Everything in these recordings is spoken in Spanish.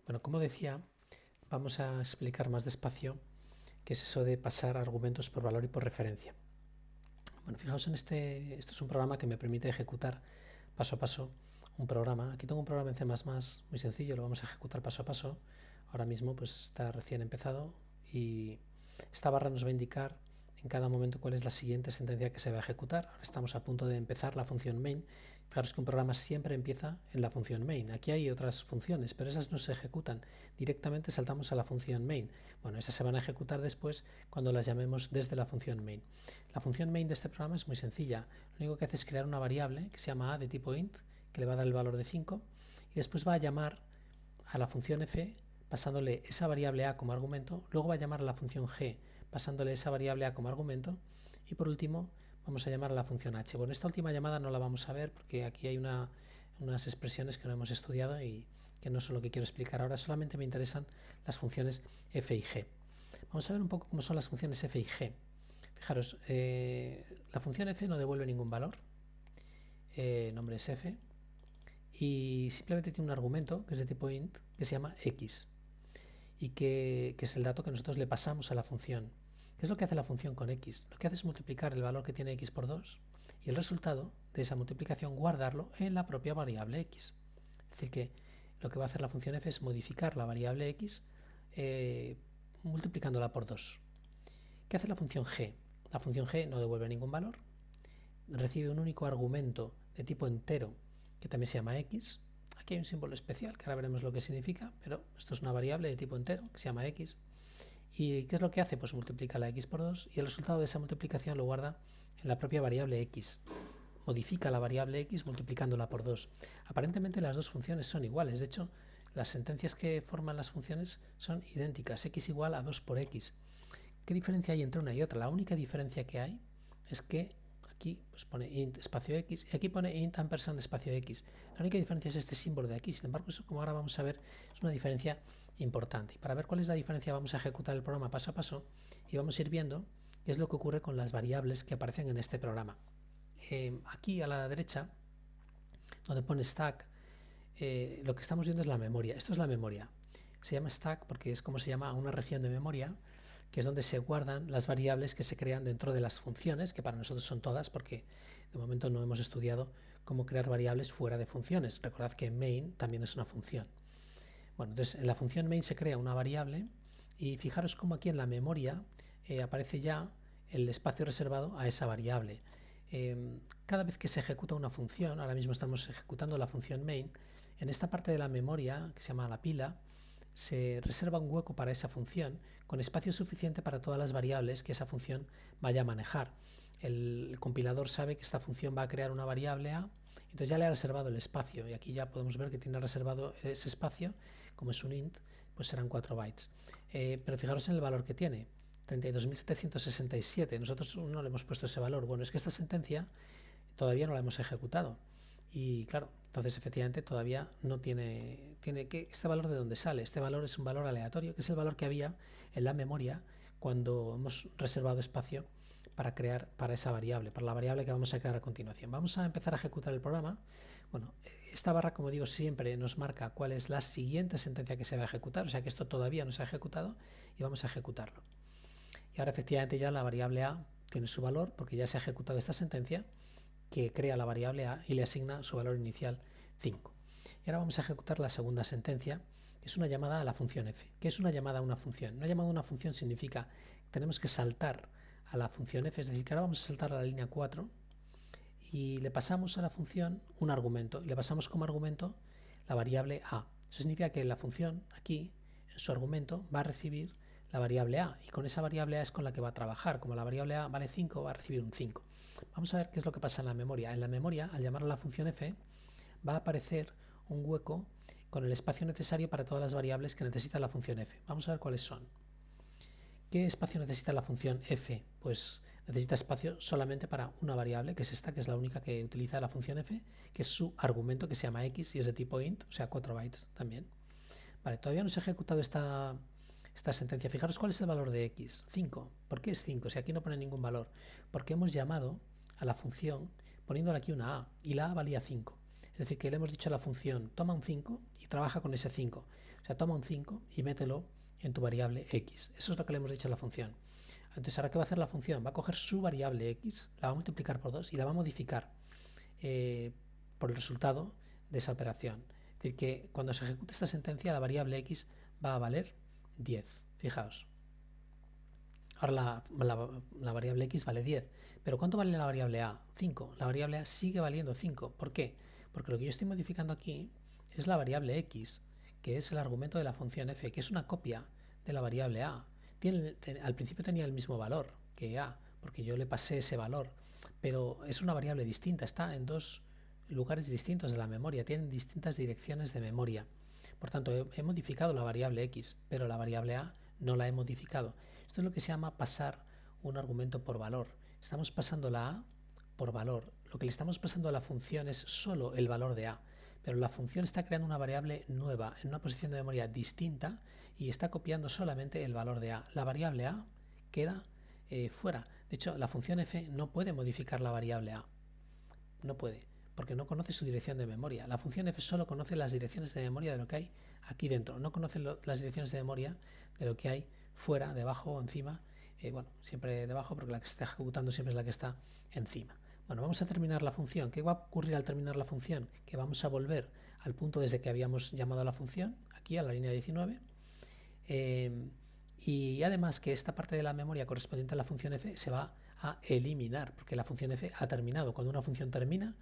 Bueno, como decía, vamos a explicar más despacio qué es eso de pasar argumentos por valor y por referencia. Bueno, fijaos en esto es un programa que me permite ejecutar paso a paso un programa. Aquí tengo un programa en C++ muy sencillo, lo vamos a ejecutar paso a paso. Ahora mismo pues está recién empezado y esta barra nos va a indicar en cada momento cuál es la siguiente sentencia que se va a ejecutar. Ahora estamos a punto de empezar la función main. Fijaros que un programa siempre empieza en la función main. Aquí hay otras funciones, pero esas no se ejecutan. Directamente saltamos a la función main. Bueno, esas se van a ejecutar después cuando las llamemos desde la función main. La función main de este programa es muy sencilla. Lo único que hace es crear una variable que se llama a de tipo int, que le va a dar el valor de 5, y después va a llamar a la función f pasándole esa variable a como argumento, luego va a llamar a la función g pasándole esa variable a como argumento, y por último vamos a llamar a la función h. Bueno, esta última llamada no la vamos a ver porque aquí hay unas expresiones que no hemos estudiado y que no son lo que quiero explicar ahora, solamente me interesan las funciones f y g. Vamos a ver un poco cómo son las funciones f y g. Fijaros, la función f no devuelve ningún valor, nombre es f, y simplemente tiene un argumento que es de tipo int que se llama x y que es el dato que nosotros le pasamos a la función. ¿Qué es lo que hace la función con x? Lo que hace es multiplicar el valor que tiene x por 2 y el resultado de esa multiplicación guardarlo en la propia variable x. Es decir, que lo que va a hacer la función f es modificar la variable x multiplicándola por 2. ¿Qué hace la función g? La función g no devuelve ningún valor, recibe un único argumento de tipo entero que también se llama x. Aquí hay un símbolo especial que ahora veremos lo que significa, pero esto es una variable de tipo entero que se llama x. ¿Y qué es lo que hace? Pues multiplica la x por 2 y el resultado de esa multiplicación lo guarda en la propia variable x. Modifica la variable x multiplicándola por 2. Aparentemente las dos funciones son iguales, de hecho las sentencias que forman las funciones son idénticas, x igual a 2 por x. ¿Qué diferencia hay entre una y otra? La única diferencia que hay es que aquí pues pone int espacio x y aquí pone int ampersand espacio x. La única diferencia es este símbolo de aquí. Sin embargo, eso, como ahora vamos a ver, es una diferencia importante. Y para ver cuál es la diferencia vamos a ejecutar el programa paso a paso y vamos a ir viendo qué es lo que ocurre con las variables que aparecen en este programa. Aquí a la derecha, donde pone stack, lo que estamos viendo es la memoria. Esto es la memoria. Se llama stack porque es como se llama a una región de memoria, que es donde se guardan las variables que se crean dentro de las funciones, que para nosotros son todas, porque de momento no hemos estudiado cómo crear variables fuera de funciones. Recordad que main también es una función. Bueno, entonces en la función main se crea una variable y fijaros cómo aquí en la memoria aparece ya el espacio reservado a esa variable. Cada vez que se ejecuta una función, ahora mismo estamos ejecutando la función main, en esta parte de la memoria, que se llama la pila, se reserva un hueco para esa función con espacio suficiente para todas las variables que esa función vaya a manejar. El compilador sabe que esta función va a crear una variable a, entonces ya le ha reservado el espacio y aquí ya podemos ver que tiene reservado ese espacio, como es un int, pues serán 4 bytes. Pero fijaros en el valor que tiene, 32.767. Nosotros no le hemos puesto ese valor. Bueno, es que esta sentencia todavía no la hemos ejecutado. Y claro, entonces efectivamente todavía no tiene que este valor de dónde sale. Este valor es un valor aleatorio, que es el valor que había en la memoria cuando hemos reservado espacio para crear para esa variable, para la variable que vamos a crear a continuación. Vamos a empezar a ejecutar el programa. Bueno, esta barra, como digo, siempre nos marca cuál es la siguiente sentencia que se va a ejecutar, o sea que esto todavía no se ha ejecutado y vamos a ejecutarlo. Y ahora efectivamente ya la variable a tiene su valor porque ya se ha ejecutado esta sentencia que crea la variable a y le asigna su valor inicial 5. Y ahora vamos a ejecutar la segunda sentencia, que es una llamada a la función f. ¿Qué es una llamada a una función? Una llamada a una función significa que tenemos que saltar a la función f, es decir, que ahora vamos a saltar a la línea 4 y le pasamos a la función un argumento. Y le pasamos como argumento la variable a. Eso significa que la función aquí, en su argumento, va a recibir la variable a y con esa variable a es con la que va a trabajar. Como la variable a vale 5, va a recibir un 5. Vamos a ver qué es lo que pasa en la memoria. En la memoria, al llamar a la función f, va a aparecer un hueco con el espacio necesario para todas las variables que necesita la función f. Vamos a ver cuáles son. ¿Qué espacio necesita la función f? Pues necesita espacio solamente para una variable, que es esta, que es la única que utiliza la función f, que es su argumento, que se llama x y es de tipo int, o sea 4 bytes también. Vale, todavía no se ha ejecutado esta sentencia. Fijaros cuál es el valor de x, 5. ¿Por qué es 5? Si aquí no pone ningún valor. Porque hemos llamado a la función poniéndole aquí una a y la a valía 5. Es decir, que le hemos dicho a la función, toma un 5 y trabaja con ese 5. O sea, toma un 5 y mételo en tu variable x. Eso es lo que le hemos dicho a la función. Entonces, ¿ahora qué va a hacer la función? Va a coger su variable x, la va a multiplicar por 2 y la va a modificar por el resultado de esa operación. Es decir, que cuando se ejecute esta sentencia, la variable x va a valer 10. Fijaos. Ahora la variable x vale 10. ¿Pero cuánto vale la variable a? 5. La variable a sigue valiendo 5. ¿Por qué? Porque lo que yo estoy modificando aquí es la variable x, que es el argumento de la función f, que es una copia de la variable a. Al principio tenía el mismo valor que a, porque yo le pasé ese valor, pero es una variable distinta, está en dos lugares distintos de la memoria, tienen distintas direcciones de memoria. Por tanto, he modificado la variable x, pero la variable a no la he modificado. Esto es lo que se llama pasar un argumento por valor. Estamos pasando la a por valor. Lo que le estamos pasando a la función es solo el valor de a, pero la función está creando una variable nueva en una posición de memoria distinta y está copiando solamente el valor de a. La variable a queda fuera. De hecho, la función f no puede modificar la variable a. No puede, porque no conoce su dirección de memoria. La función f solo conoce las direcciones de memoria de lo que hay aquí dentro. No conoce las direcciones de memoria de lo que hay fuera, debajo o encima. Bueno, siempre debajo, porque la que se está ejecutando siempre es la que está encima. Bueno, vamos a terminar la función. ¿Qué va a ocurrir al terminar la función? Que vamos a volver al punto desde que habíamos llamado a la función, aquí a la línea 19. Y además que esta parte de la memoria correspondiente a la función f se va a eliminar, porque la función f ha terminado. Cuando una función termina,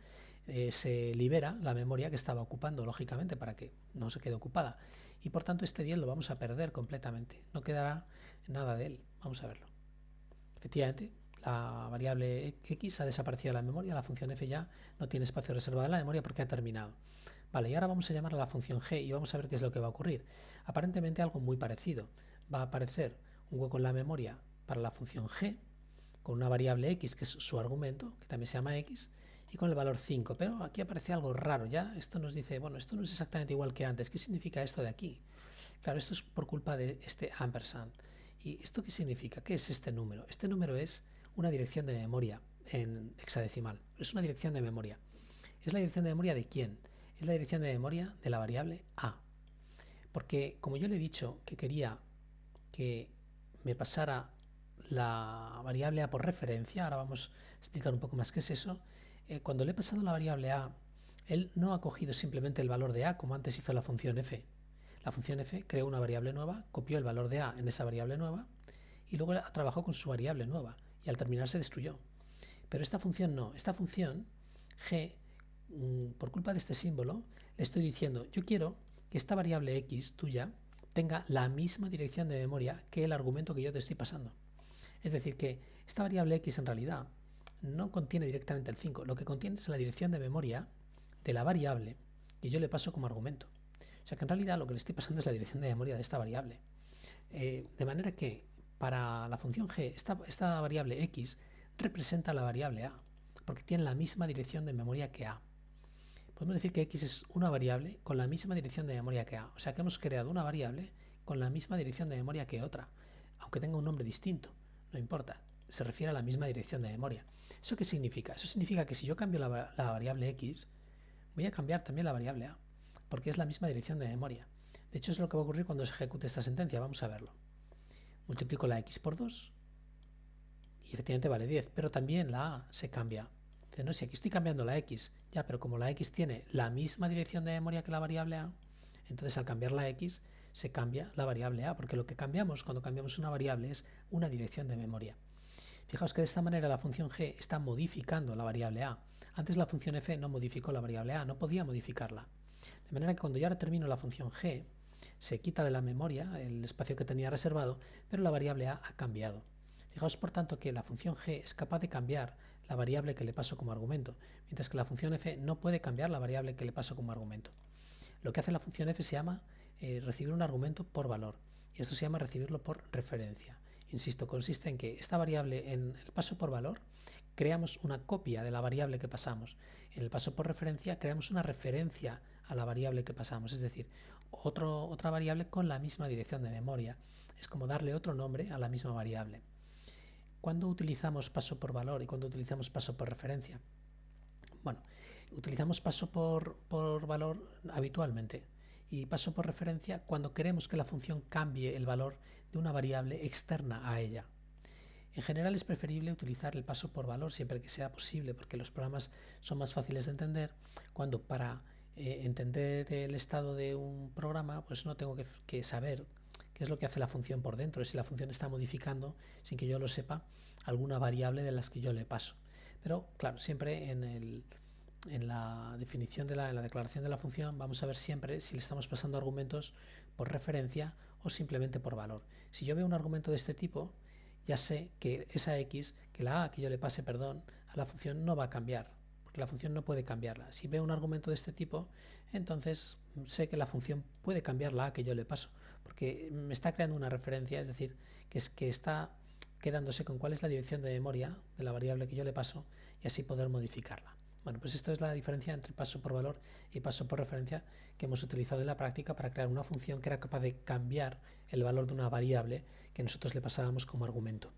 se libera la memoria que estaba ocupando, lógicamente, para que no se quede ocupada. Y por tanto este 10 lo vamos a perder completamente. No quedará nada de él. Vamos a verlo. Efectivamente, la variable x ha desaparecido de la memoria, la función f ya no tiene espacio reservado en la memoria porque ha terminado. Vale, y ahora vamos a llamar a la función g y vamos a ver qué es lo que va a ocurrir. Aparentemente algo muy parecido. Va a aparecer un hueco en la memoria para la función g, con una variable x que es su argumento, que también se llama x, y con el valor 5. Pero aquí aparece algo raro, ya esto nos dice, bueno, esto no es exactamente igual que antes. ¿Qué significa esto de aquí? Claro, esto es por culpa de este ampersand. ¿Y esto qué significa? ¿Qué es este número? Este número es una dirección de memoria en hexadecimal. Es una dirección de memoria. ¿Es la dirección de memoria de quién? Es la dirección de memoria de la variable a. Porque como yo le he dicho que quería que me pasara la variable a por referencia, ahora vamos a explicar un poco más qué es eso. Cuando le he pasado la variable a, él no ha cogido simplemente el valor de a como antes hizo la función f. La función f creó una variable nueva, copió el valor de a en esa variable nueva y luego trabajó con su variable nueva y al terminar se destruyó. Pero esta función no, esta función g, por culpa de este símbolo, le estoy diciendo, yo quiero que esta variable x tuya tenga la misma dirección de memoria que el argumento que yo te estoy pasando. Es decir, que esta variable x en realidad no contiene directamente el 5, lo que contiene es la dirección de memoria de la variable que yo le paso como argumento. O sea que en realidad lo que le estoy pasando es la dirección de memoria de esta variable. De manera que para la función g, esta variable x representa la variable a, porque tiene la misma dirección de memoria que a. Podemos decir que x es una variable con la misma dirección de memoria que a. O sea que hemos creado una variable con la misma dirección de memoria que otra, aunque tenga un nombre distinto. No importa, se refiere a la misma dirección de memoria. ¿Eso qué significa? Eso significa que si yo cambio la variable x, voy a cambiar también la variable a, porque es la misma dirección de memoria. De hecho, es lo que va a ocurrir cuando se ejecute esta sentencia. Vamos a verlo. Multiplico la x por 2 y efectivamente vale 10, pero también la a se cambia. Dice, no, si aquí estoy cambiando la x, ya, pero como la x tiene la misma dirección de memoria que la variable a, entonces al cambiar la x se cambia la variable a, porque lo que cambiamos cuando cambiamos una variable es una dirección de memoria. Fijaos que de esta manera la función g está modificando la variable a. Antes la función f no modificó la variable a, no podía modificarla. De manera que cuando yo ahora termino la función g, se quita de la memoria el espacio que tenía reservado, pero la variable a ha cambiado. Fijaos por tanto que la función g es capaz de cambiar la variable que le paso como argumento, mientras que la función f no puede cambiar la variable que le paso como argumento. Lo que hace la función f se llama recibir un argumento por valor, y esto se llama recibirlo por referencia. Insisto, consiste en que esta variable en el paso por valor creamos una copia de la variable que pasamos. En el paso por referencia creamos una referencia a la variable que pasamos, es decir, otra variable con la misma dirección de memoria. Es como darle otro nombre a la misma variable. ¿Cuándo utilizamos paso por valor y cuándo utilizamos paso por referencia? Bueno, Utilizamos paso por valor habitualmente y paso por referencia cuando queremos que la función cambie el valor de una variable externa a ella. En general es preferible utilizar el paso por valor siempre que sea posible, porque los programas son más fáciles de entender cuando para entender el estado de un programa pues no tengo que saber qué es lo que hace la función por dentro, si la función está modificando sin que yo lo sepa alguna variable de las que yo le paso. Pero claro, siempre en la definición en la declaración de la función vamos a ver siempre si le estamos pasando argumentos por referencia o simplemente por valor. Si yo veo un argumento de este tipo, ya sé que esa x, que la a que yo le pase, perdón, a la función no va a cambiar, porque la función no puede cambiarla. Si veo un argumento de este tipo, entonces sé que la función puede cambiar la a que yo le paso, porque me está creando una referencia, es decir, que está quedándose con cuál es la dirección de memoria de la variable que yo le paso y así poder modificarla. Bueno, pues esto es la diferencia entre paso por valor y paso por referencia que hemos utilizado en la práctica para crear una función que era capaz de cambiar el valor de una variable que nosotros le pasábamos como argumento.